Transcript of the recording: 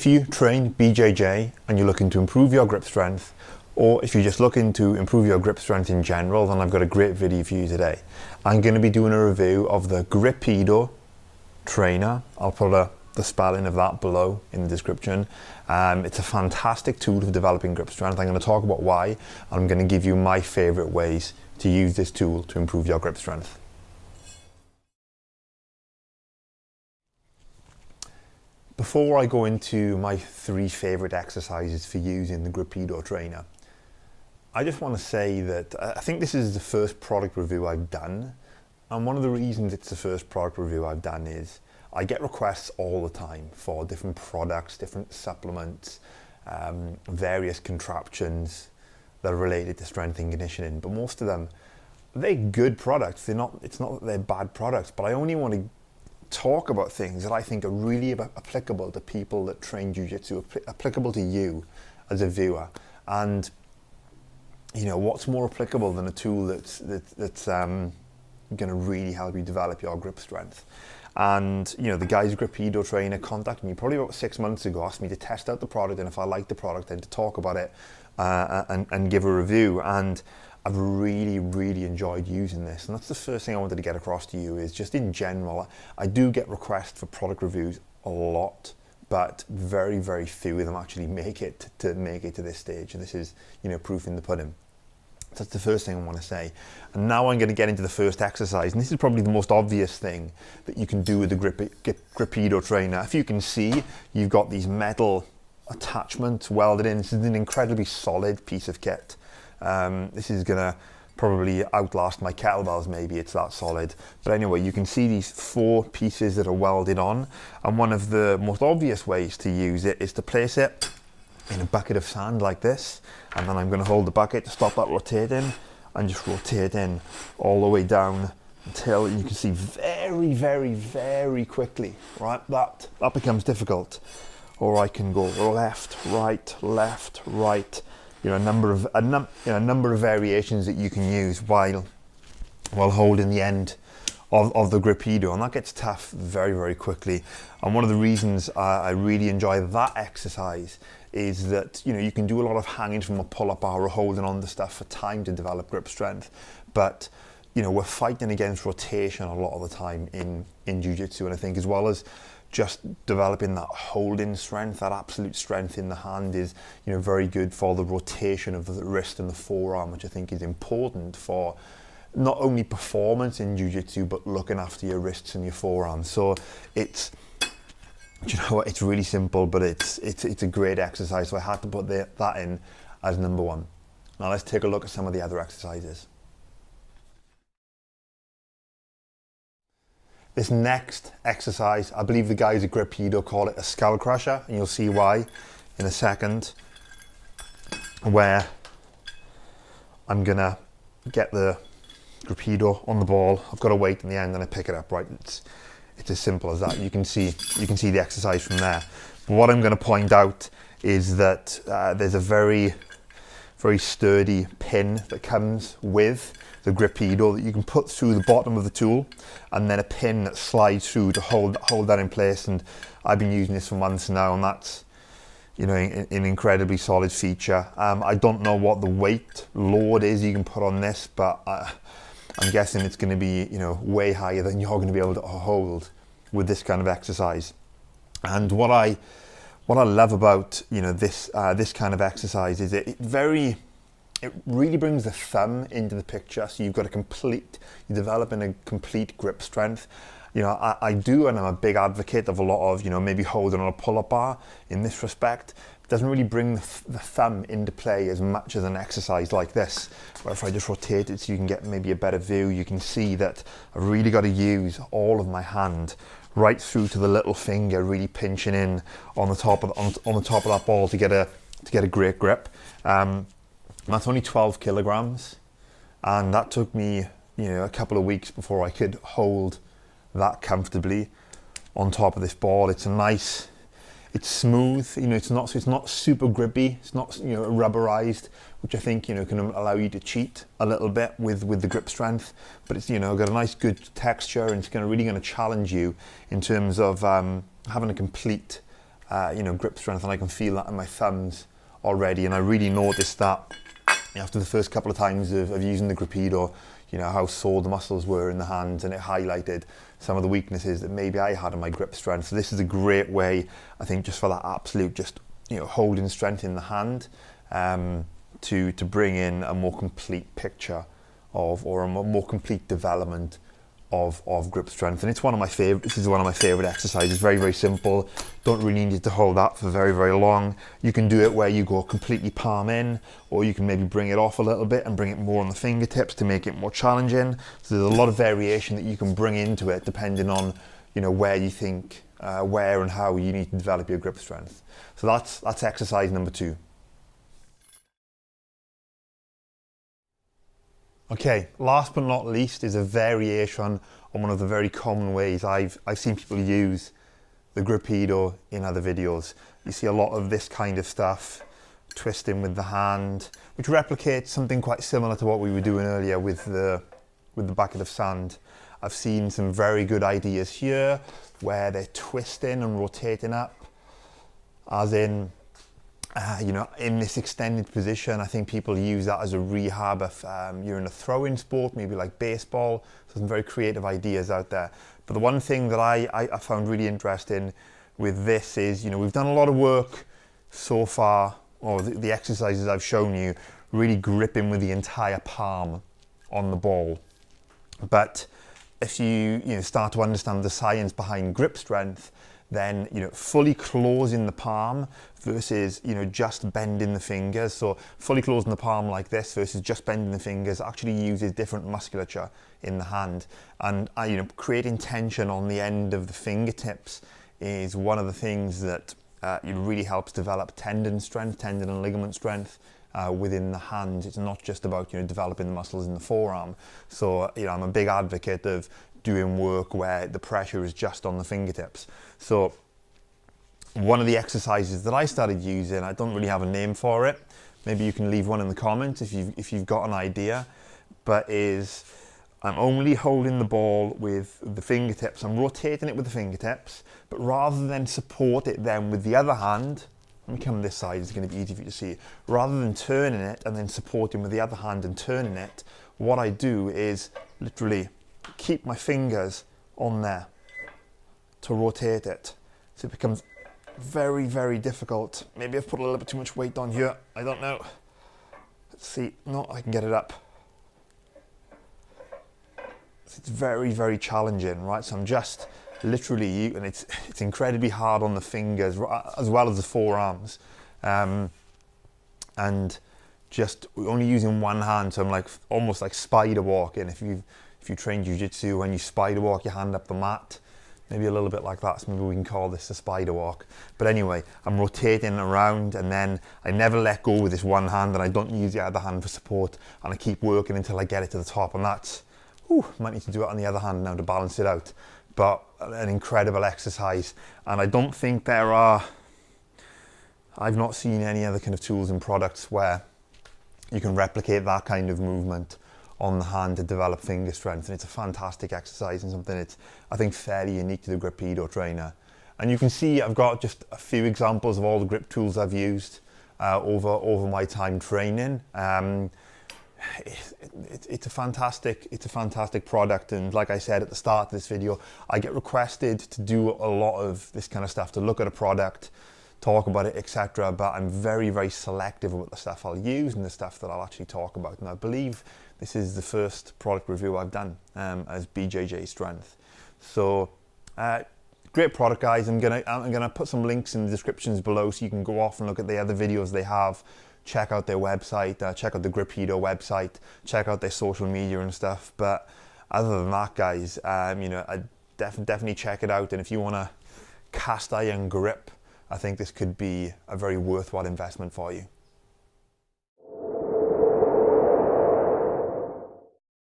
If you train BJJ and you're looking to improve your grip strength, or if you're just looking to improve your grip strength in general, then I've got a great video for you today. I'm going to be doing a review of the Gripedo Trainer. I'll put the spelling of that below in the description. It's a fantastic tool for developing grip strength. I'm going to talk about why, and I'm going to give you my favorite ways to use this tool to improve your grip strength. Before I go into my 3 favorite exercises for using the Gripedo Trainer, I just want to say that I think this is the first product review I've done, and one of the reasons it's the first product review I've done is I get requests all the time for different products, different supplements, various contraptions that are related to strength and conditioning, but most of them, they're good products. It's not that they're bad products, but I only want to talk about things that I think are really applicable to people that train jiu-jitsu, applicable to you as a viewer. And you know, what's more applicable than a tool that's going to really help you develop your grip strength? And you know, the guys at Gripedo Trainer contacted me probably about 6 months ago, asked me to test out the product, and if I liked the product, then to talk about it and give a review. And I've really enjoyed using this, and that's the first thing I wanted to get across to you. Is just in general, I do get requests for product reviews a lot, but very few of them actually make it to this stage. And this is, you know, proof in the pudding. That's the first thing I want to say. And now I'm going to get into the first exercise, and this is probably the most obvious thing that you can do with the Gripedo Trainer. If you can see, you've got these metal attachments welded in. This is an incredibly solid piece of kit. This is gonna probably outlast my kettlebells, maybe, it's that solid. But anyway, you can see these 4 pieces that are welded on, and one of the most obvious ways to use it is to place it in a bucket of sand like this, and then I'm going to hold the bucket to stop that rotating and just rotate in all the way down until you can see very quickly, right, that becomes difficult. Or I can go left, right, you know, a number of variations that you can use while holding the end of the Gripedo, and that gets tough very quickly. And one of the reasons I really enjoy that exercise is that, you know, you can do a lot of hanging from a pull-up bar or holding on to stuff for time to develop grip strength, but you know, we're fighting against rotation a lot of the time in jiu-jitsu, and I think as well as just developing that holding strength, that absolute strength in the hand is, you know, very good for the rotation of the wrist and the forearm, which I think is important for not only performance in jiu-jitsu, but looking after your wrists and your forearms. So it's, you know what, it's really simple, but it's a great exercise. So I had to put that in as number 1. Now let's take a look at some of the other exercises. This next exercise, I believe the guys at Gripedo call it a skull crusher, and you'll see why in a second, where I'm gonna get the Gripedo on the ball. I've got a weight in the end and I pick it up, right? It's as simple as that. You can see the exercise from there. But what I'm going to point out is that there's a very sturdy pin that comes with the Gripedo that you can put through the bottom of the tool, and then a pin that slides through to hold that in place. And I've been using this for months now, and that's, you know, an incredibly solid feature. I don't know what the weight load is you can put on this, but I'm guessing it's going to be, you know, way higher than you're going to be able to hold with this kind of exercise. And what I love about, you know, this kind of exercise is it really brings the thumb into the picture. So you're developing a complete grip strength. You know, I do, and I'm a big advocate of a lot of, you know, maybe holding on a pull-up bar in this respect. It doesn't really bring the thumb into play as much as an exercise like this, where if I just rotate it so you can get maybe a better view, you can see that I've really got to use all of my hand right through to the little finger, really pinching in on the top of that ball to get a great grip. That's only 12 kilograms, and that took me, you know, a couple of weeks before I could hold that comfortably on top of this ball. It's smooth, you know, it's not super grippy, it's not, you know, rubberized, which I think, you know, can allow you to cheat a little bit with the grip strength, but it's, you know, got a nice good texture, and it's really going to challenge you in terms of having a complete grip strength, and I can feel that in my thumbs already. And I really noticed that after the first couple of times of using the Gripedo, how sore the muscles were in the hands, and it highlighted some of the weaknesses that maybe I had in my grip strength. So this is a great way, I think, just for that absolute holding strength in the hand, to bring in a more complete picture or a more complete development of grip strength. And it's one of my favorite. This is one of my favorite exercises. Very, very simple. Don't really need to hold that for very, very long. You can do it where you go completely palm in, or you can maybe bring it off a little bit and bring it more on the fingertips to make it more challenging. So there's a lot of variation that you can bring into it depending on where you think, where and how you need to develop your grip strength. So that's exercise number 2. Okay, last but not least is a variation on one of the very common ways I've seen people use the Gripedo in other videos. You see a lot of this kind of stuff, twisting with the hand, which replicates something quite similar to what we were doing earlier with the bucket of sand. I've seen some very good ideas here where they're twisting and rotating up, as in in this extended position. I think people use that as a rehab if you're in a throwing sport, maybe like baseball. So some very creative ideas out there. But the one thing that I found really interesting with this is, we've done a lot of work so far, or the exercises I've shown you, really gripping with the entire palm on the ball. But if you start to understand the science behind grip strength, then fully closing the palm versus just bending the fingers. So fully closing the palm like this versus just bending the fingers actually uses different musculature in the hand, and creating tension on the end of the fingertips is one of the things that really helps develop tendon and ligament strength within the hand. It's not just about developing the muscles in the forearm. So I'm a big advocate of doing work where the pressure is just on the fingertips. So one of the exercises that I started using, I don't really have a name for it, maybe you can leave one in the comments if you've got an idea, but is I'm only holding the ball with the fingertips. I'm rotating it with the fingertips, but rather than support it then with the other hand, let me come this side, it's going to be easy for you to see. Rather than turning it and then supporting with the other hand and turning it, what I do is literally keep my fingers on there to rotate it. So it becomes very, very difficult. Maybe I've put a little bit too much weight on here. I don't know. Let's see. No, I can get it up. It's very, very challenging, right? So I'm just literally, and it's incredibly hard on the fingers as well as the forearms, and just only using one hand. So I'm like almost like spider walking. If you train jiu-jitsu, when you spider walk your hand up the mat, maybe a little bit like that. So maybe we can call this a spider walk. But anyway, I'm rotating around, and then I never let go with this one hand, and I don't use the other hand for support, and I keep working until I get it to the top. And that's, might need to do it on the other hand now to balance it out. But an incredible exercise. And I don't think I've not seen any other kind of tools and products where you can replicate that kind of movement on the hand to develop finger strength. And it's a fantastic exercise and something that's, I think, fairly unique to the Gripedo Trainer. And you can see I've got just a few examples of all the grip tools I've used over my time training. It's a fantastic product, and like I said at the start of this video, I get requested to do a lot of this kind of stuff, to look at a product, talk about it, etc. But I'm very, very selective about the stuff I'll use and the stuff that I'll actually talk about. And I believe this is the first product review I've done as BJJ Strength. So great product, guys. I'm gonna put some links in the descriptions below so you can go off and look at the other videos they have. Check out their website, check out the Gripedo website, check out their social media and stuff. But other than that, guys, I definitely check it out. And if you want a cast iron grip, I think this could be a very worthwhile investment for you.